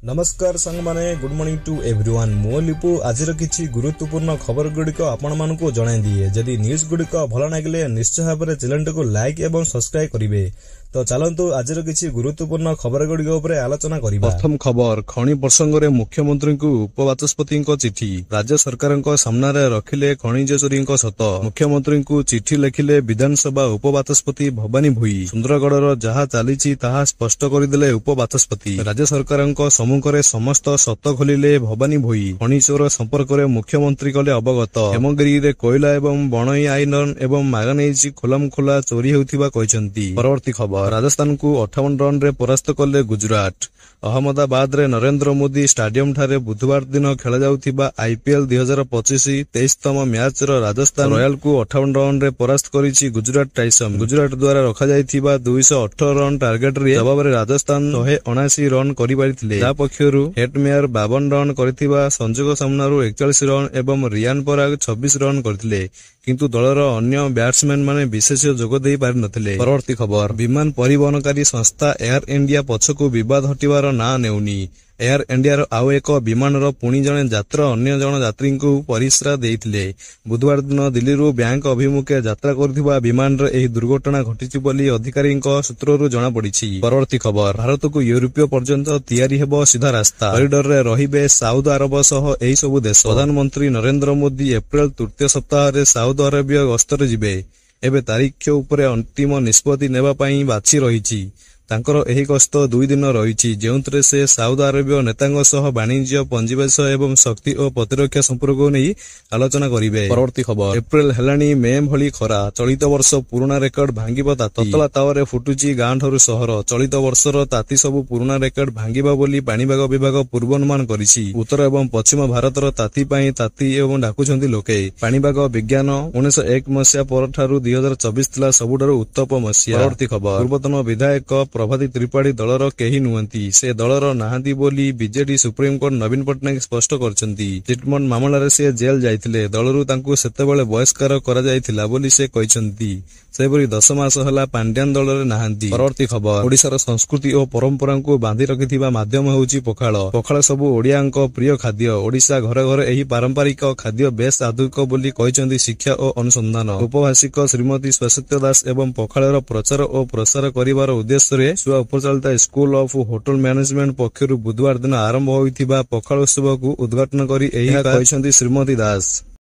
नमस्कार सांग माने गुड मॉर्निंग टू एवरीवन मो लिपु आजिर किछि गुरुत्वपूर्ण खबर गुड़िक आपण मानकु जणाई दिए। जदि न्यूज गुड़िक भल लागिले निश्चय भाव चैनल को लाइक एवं सब्सक्राइब करिवे। तो चलंतु आजिर किछि गुरुत्वपूर्ण खबर गुड़िक उपरे आलोचना करिबा। प्रथम खबर खणी प्रसंग रे मुख्यमंत्री को उपवाचस्पति को चिठी। राज्य सरकार को सामना रे रखिले खनिज चोरी को सत। मुख्यमंत्री को चिठी लिखिले विधानसभा उपवाचस्पति भवानी भोई। सुंदरगढ़ जहा चालीछि ताहा स्पष्ट करदेले उपवाचस्पति। राज्य सरकार को सम्मुखरे समस्त सत खोलिले भवानी भोई। खनि चोर संपर्क में मुख्यमंत्री कले अवगत। हेमगिरी रे कोयला एवं बणई आयरन एवं मैंगानीज खोलम खोला चोरी होउथिबा कहिसंती। परवर्ती खबर राजस्थान को 58 रन रे परास्त कले गुजरात। अहमदाबाद रे नरेंद्र मोदी स्टेडियम ठारे बुधवार दिन खेला जाउथिबा आईपीएल 2025 23तम मैच रो राजस्थान रॉयल को 58 रन रे परास्त करिछि गुजरात टाइसम। गुजरात द्वारा रखा जाइथिबा 218 रन टार्गेट रे जवाब रे राजस्थान 179 रन करि पारिथिले। जा पक्षरु हेटमेयर 52 रन करथिबा संजोग सामनारु 41 रन एवं रियान पराग 26 रन करथिले, किंतु दलर अन्य बैट्समैन माने विशेष जोग देई पारि नथिले। परवर्ती खबर विमान परिवहनकारी संस्था एयर इंडिया पछकु विवाद हटिवार ना नेउनी। एयर इंडिया आउ एक विमान पुणी जने यात्रा अन्य जन यात्री को परिश्रा देइथिले। बुधवार दिन दिल्ली बैंक अभिमुखे यात्रा करथिबा विमान रे एही दुर्घटना घटिछि बोली अधिकारी सूत्ररु जणा पड़िछि। परवर्ती खबर भारत को यूरोपीय पर्यंत तैयारी हेबो सीधा रास्ता। कॉरिडोर रे रहिबे साउदी अरब सह एही सबु देश। प्रधानमंत्री नरेंद्र मोदी एप्रिल तृतीय सप्ताह रे साउदी अरेबिया गस्तर जिबे। एबे तारीख उपरे अंतिम निष्पत्ति नेबा पई बाछि रहिछि। तांकर एही गस्त 2 दिन रहिछि, जेउंतरे से साउदी अरेबिया नेतांग सह वाणिज्य पंजीवेश एवं शक्ति और प्रतिरक्षा संपर्क नै आलोचना करिवे। परवर्ती खबर एप्रिल हेलानी मे भली खरा। चलित वर्ष पुराना रेकर्ड भांगिबा ताती। ततला तावरे फुटुची गां ठरु सहर। चलित वर्षर ताती सब पुराना रेकर्ड भांगिबा बोली पाणीपाग विभाग पूर्वानुमान करिछि। उत्तर एवं पश्चिम भारतर ताती पई ताती एवं डाकुछंती लोके। पाणीपाग विज्ञान 1901 मसिया पर ठारु 2024 थिला सबुठारु उत्तप मसिया। परवर्ती खबर पूर्वतन विधायक प्रभाती त्रिपाठी दलर केही नुहंती। से दलर नाहांती बोली बीजेडी सुप्रीम कोर्ट नवीन पटनायक स्पष्ट करछंती। चिटफंड मामलारे से जेल जाइथिले। दलरु तांकु सेतेबेले बहिष्कार करा जाइथिला बोली से कहिसंती। सेबरी 10 मास हला पांड्यान दलरे नाहांती। परवर्ती खबर ओडिशार संस्कृति और परंपरा को बांधि रखिथिबा माध्यम होउची पखाळ। पखाळ सबु ओडियांक प्रिय खाद्य। ओडिशा घर घर एही पारंपरिक खाद्य बेस आधुनिक बोली कहिसंती शिक्षा और अनुसंधान उपभाषिक श्रीमती स्वसत्य दास एवं पखाळर प्रचार और प्रसार करिवार उद्देश्य सुआ उपचालित स्कूल ऑफ होटल मैनेजमेंट पक्षरु बुधवार दिन आरंभ होइथिबा पखाळ उत्सव को उद्घाटन करी एही कहिसंती श्रीमती दास।